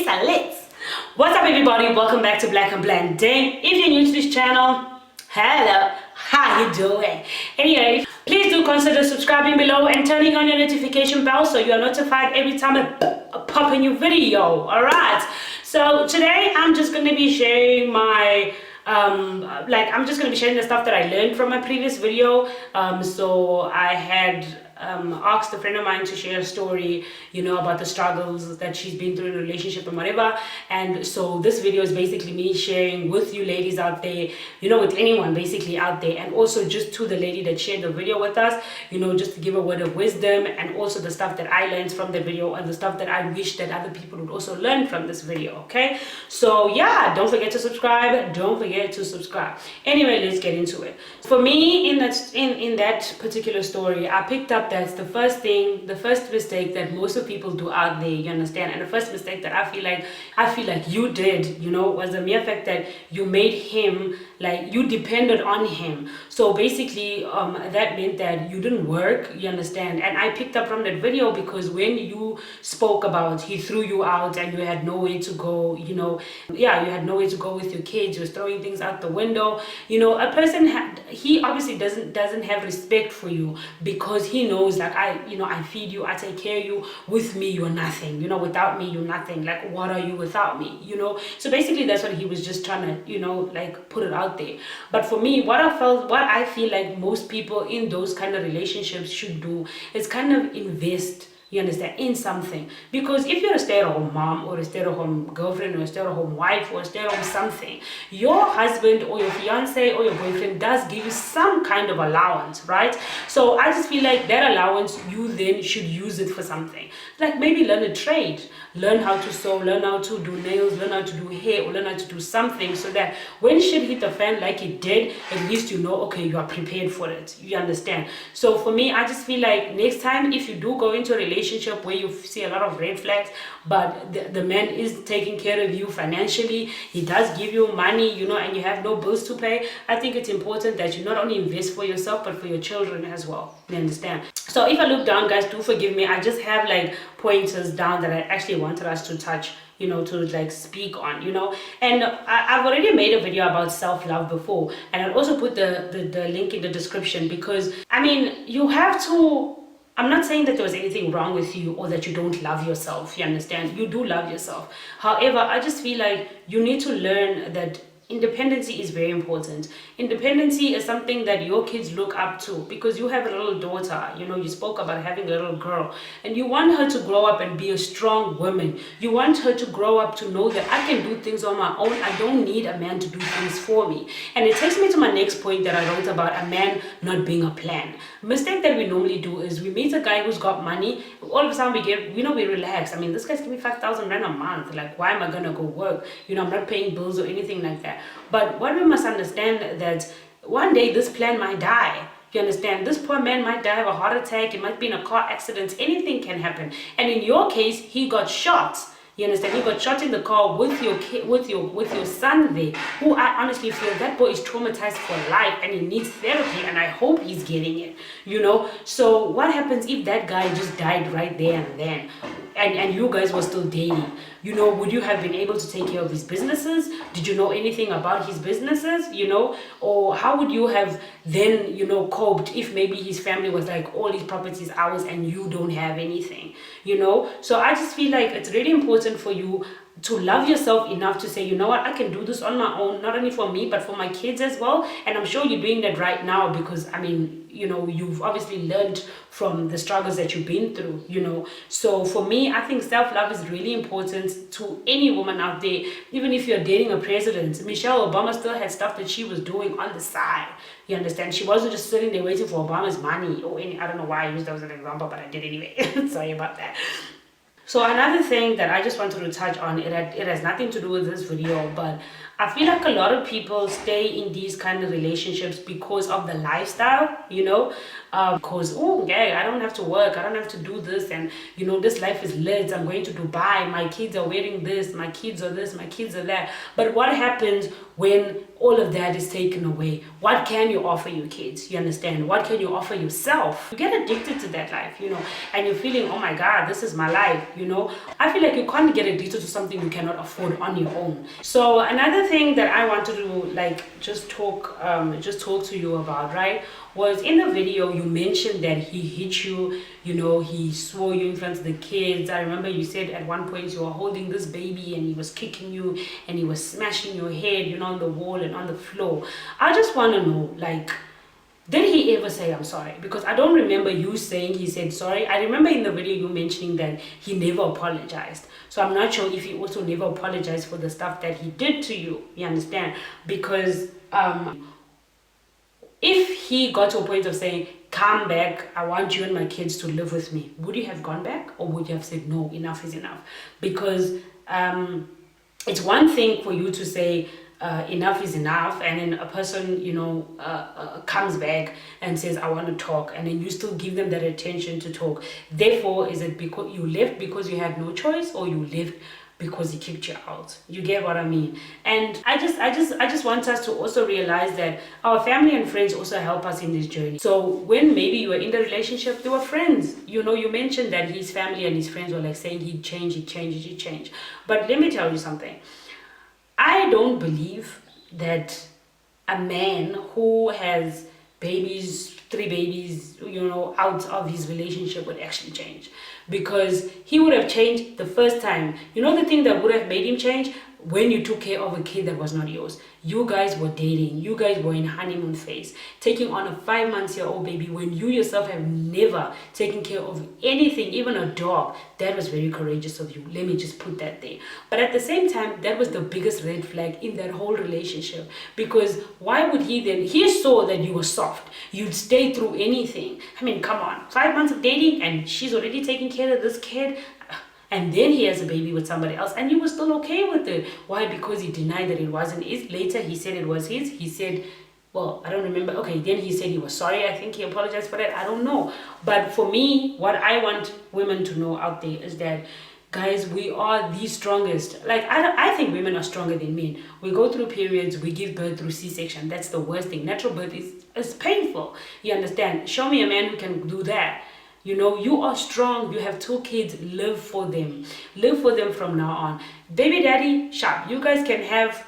Let's. What's up, everybody? Welcome back to Black and Blending. If you're new to this channel, hello, how you doing? Anyway, please do consider subscribing below and turning on your notification bell so you are notified every time I pop a new video. Alright, so today I'm just going to be sharing my I'm just going to be sharing the stuff that I learned from my previous video. So I had asked a friend of mine to share a story, about the struggles that she's been through in a relationship and whatever. And so this video is basically me sharing with you ladies out there, with anyone basically out there, and also just to the lady that shared the video with us, just to give a word of wisdom, and also the stuff that I learned from the video and the stuff that I wish that other people would also learn from this video. Okay, so yeah, don't forget to subscribe. Anyway, let's get into it. For me, in that particular story, I picked up that's the first mistake that most of people do out there, you understand? And the first mistake that I feel like you did, was the mere fact that you made him, like, you depended on him. So basically, that meant that you didn't work, you understand? And I picked up from that video because when you spoke about he threw you out and you had nowhere to go, you had nowhere to go with your kids, you was throwing things out the window, a person he obviously doesn't have respect for you, because he knows, like, I feed you, I take care of you. With me you're nothing, without me you're nothing. Like, what are you without me? So basically that's what he was just trying to put it out there. But for me, what I feel like most people in those kind of relationships should do is kind of invest, you understand, in something. Because if you're a stay-at-home mom or a stay-at-home girlfriend or a stay-at-home wife or a stay-at-home something, your husband or your fiance or your boyfriend does give you some kind of allowance, right? So I just feel like that allowance, you then should use it for something. Like maybe learn a trade, learn how to sew, learn how to do nails, learn how to do hair, or learn how to do something, so that when shit hit the fan like it did, at least okay, you are prepared for it, you understand? So for me, I just feel like next time if you do go into a relationship where you see a lot of red flags, but the man is taking care of you financially, he does give you money, and you have no bills to pay, I think it's important that you not only invest for yourself but for your children as well, you understand? So if I look down, guys, do forgive me, I just have like pointers down that I actually wanted us to touch, to speak on, and I've already made a video about self-love before, and I'll also put the link in the description, because you have to, I'm not saying that there was anything wrong with you or that you don't love yourself, you understand? You do love yourself. However, I just feel like you need to learn that independency is very important. Independency is something that your kids look up to, because you have a little daughter, you spoke about having a little girl, and you want her to grow up and be a strong woman. You want her to grow up to know that I can do things on my own. I don't need a man to do things for me. And it takes me to my next point that I wrote about a man not being a plan. The mistake that we normally do is we meet a guy who's got money, all of a sudden we relax. This guy's giving me 5,000 rand a month. Like, why am I gonna go work? I'm not paying bills or anything like that. But what we must understand that one day this plan might die. You understand? This poor man might die of a heart attack. It might be in a car accident. Anything can happen. And in your case, he got shot. You understand? He got shot in the car with your kid, with your son there, who I honestly feel that boy is traumatized for life and he needs therapy, and I hope he's getting it. So what happens if that guy just died right there and then, and you guys were still dating? Would you have been able to take care of his businesses? Did you know anything about his businesses? Or how would you have then, coped if maybe his family was like, all his properties ours and you don't have anything, So I just feel like it's really important for you to love yourself enough to say, you know what, I can do this on my own, not only for me, but for my kids as well. And I'm sure you're doing that right now, because you've obviously learned from the struggles that you've been through, So for me, I think self-love is really important to any woman out there. Even if you're dating a president, Michelle Obama still had stuff that she was doing on the side. You understand? She wasn't just sitting there waiting for Obama's money or I don't know why I used that as an example, but I did anyway. Sorry about that. So another thing that I just wanted to touch on, it has nothing to do with this video, but I feel like a lot of people stay in these kind of relationships because of the lifestyle, because, oh, yeah, I don't have to work, I don't have to do this, and this life is lit, I'm going to Dubai, my kids are wearing this, my kids are this, my kids are that. But what happens when all of that is taken away? What can you offer your kids? You understand? What can you offer yourself? You get addicted to that life, and you're feeling, oh my God, this is my life, I feel like you can't get addicted to something you cannot afford on your own. So another thing that I wanted to just talk to you about, right, was in the video you mentioned that he hit you, he swore you in front of the kids. I remember you said at one point you were holding this baby and he was kicking you and he was smashing your head, on the wall and on the floor. I just want to know, did he ever say I'm sorry? Because I don't remember you saying he said sorry. I remember in the video you mentioning that he never apologized. So I'm not sure if he also never apologized for the stuff that he did to you. You understand? Because if he got to a point of saying, come back, I want you and my kids to live with me, would you have gone back, or would you have said, no, enough is enough? Because it's one thing for you to say, enough is enough, and then a person comes back and says, I want to talk, and then you still give them that attention to talk. Therefore, is it because you left because you had no choice, or you left because he kicked you out? You get what I mean? And I just want us to also realize that our family and friends also help us in this journey. So when maybe you were in the relationship, they were friends. You mentioned that his family and his friends were saying he'd change. But let me tell you something. I don't believe that a man who has babies, 3 babies, out of his relationship would actually change. Because he would have changed the first time. The thing that would have made him change? When you took care of a kid that was not yours. You guys were dating. You guys were in honeymoon phase. Taking on a 5-month-old baby when you yourself have never taken care of anything, even a dog. That was very courageous of you. Let me just put that there. But at the same time, that was the biggest red flag in that whole relationship. Because why would he then? He saw that you were soft. You'd stay through anything. I mean, come on. 5 months of dating and she's already taking care of this kid. And then he has a baby with somebody else, and you were still okay with it. Why? Because he denied that it wasn't his. Later, he said it was his. He said, well, I don't remember. Okay, then he said he was sorry. I think he apologized for that. I don't know. But for me, what I want women to know out there is that, guys, we are the strongest. I think women are stronger than men. We go through periods, we give birth through C-section. That's the worst thing. Natural birth is painful. You understand? Show me a man who can do that. You are strong. You have 2 kids. Live for them. Live for them from now on. Baby daddy, sharp. You guys can have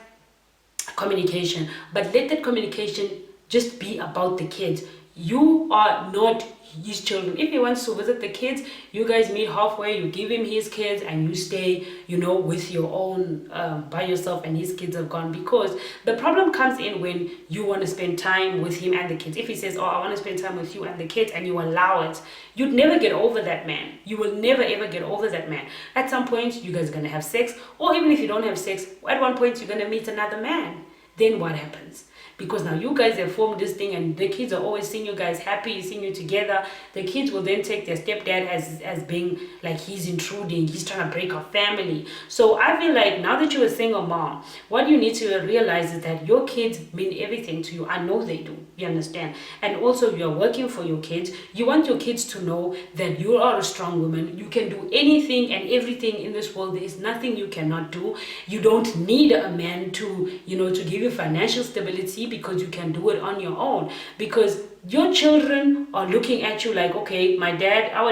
communication, but let that communication just be about the kids. You are not his children. If he wants to visit the kids, you guys meet halfway. You give him his kids and you stay, with your own, by yourself, and his kids are gone. Because the problem comes in when you want to spend time with him and the kids. If he says, oh, I want to spend time with you and the kids, and you allow it, you'd never get over that man. You will never ever get over that man. At some point, you guys are going to have sex, or even if you don't have sex, at one point you're going to meet another man. Then what happens? Because now you guys have formed this thing, and the kids are always seeing you guys happy, seeing you together. The kids will then take their stepdad as being like he's intruding, he's trying to break our family. So I feel like now that you're a single mom, what you need to realize is that your kids mean everything to you. I know they do. You understand? And also you're working for your kids. You want your kids to know that you are a strong woman. You can do anything and everything in this world. There is nothing you cannot do. You don't need a man to give you financial stability, because you can do it on your own. Because your children are looking at you like, okay, our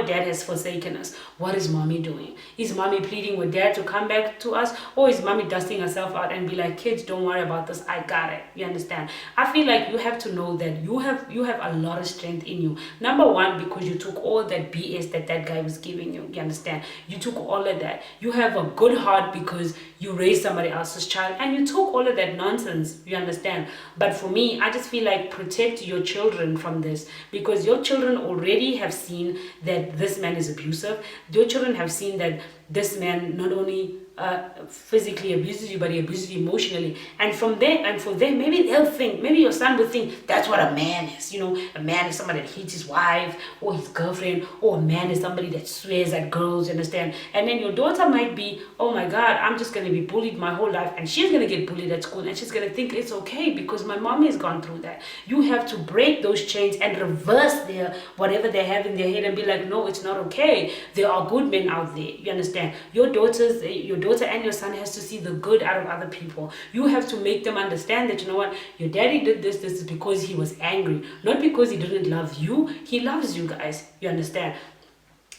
dad has forsaken us. What is mommy doing? Is mommy pleading with dad to come back to us? Or is mommy dusting herself out and be like, kids, don't worry about this, I got it? You understand? I feel like you have to know that you have a lot of strength in you. Number one, because you took all that BS that guy was giving you. You understand? You took all of that. You have a good heart because you raised somebody else's child, and you took all of that nonsense. You understand? But for me, I just feel like protect your children from this, because your children already have seen that this man is abusive. Your children have seen that this man not only physically abuses you, but he abuses you emotionally. And from there, and for them, maybe they'll think, maybe your son will think that's what a man is. You know, a man is somebody that hates his wife or his girlfriend, or a man is somebody that swears at girls, you understand? And then your daughter might be, oh my God, I'm just going to be bullied my whole life, and she's going to get bullied at school, and she's going to think it's okay because my mommy has gone through that. You have to break those chains and reverse their whatever they have in their head and be like, no, it's not okay. There are good men out there, you understand? Your daughter and your son has to see the good out of other people. You have to make them understand that, you know what, your daddy did this is because he was angry, not because he didn't love you. He loves you guys, you understand?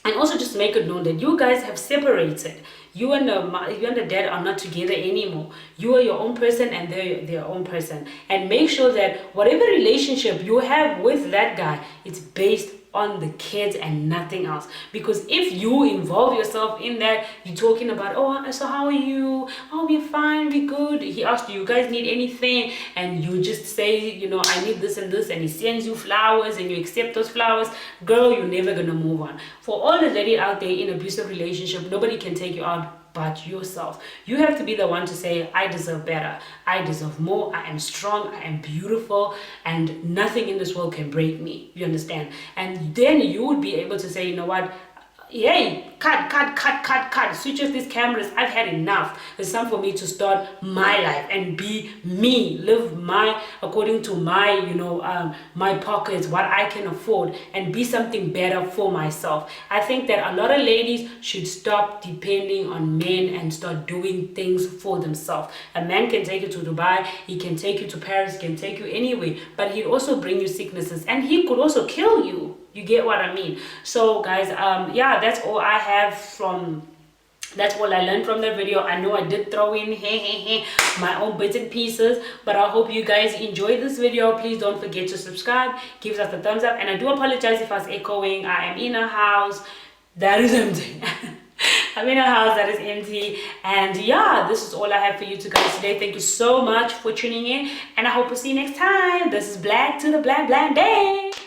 And also just make it known that you guys have separated. You and the dad are not together anymore. You are your own person and they're their own person. And make sure that whatever relationship you have with that guy, it's based on the kids and nothing else. Because if you involve yourself in that, you're talking about, oh, so how are you? Oh, we're fine, we're good. He asked you guys need anything, and you just say, you know, I need this and this, and he sends you flowers and you accept those flowers. Girl, you're never gonna move on. For all the ladies out there in abusive relationship, nobody can take you out but yourself. You have to be the one to say, I deserve better, I deserve more, I am strong, I am beautiful, and nothing in this world can break me, you understand? And then you would be able to say, you know what, yay, cut, switch off these cameras, I've had enough. It's time for me to start my life and be me, live my, according to my, you know, my pockets, what I can afford, and be something better for myself. I think that a lot of ladies should stop depending on men and start doing things for themselves. A man can take you to Dubai, he can take you to Paris, he can take you anywhere, but he'd also bring you sicknesses, and he could also kill you. You get what I mean? So guys, yeah, that's all I have from, that's all I learned from the video. I know I did throw in my own bits and pieces, but I hope you guys enjoyed this video. Please don't forget to subscribe, give us a thumbs up, and I do apologize if I was echoing. I am in a house that is empty. I'm in a house that is empty, and yeah, this is all I have for you two guys today. Thank you so much for tuning in, and I hope to see you next time. This is Black to the Bland Day.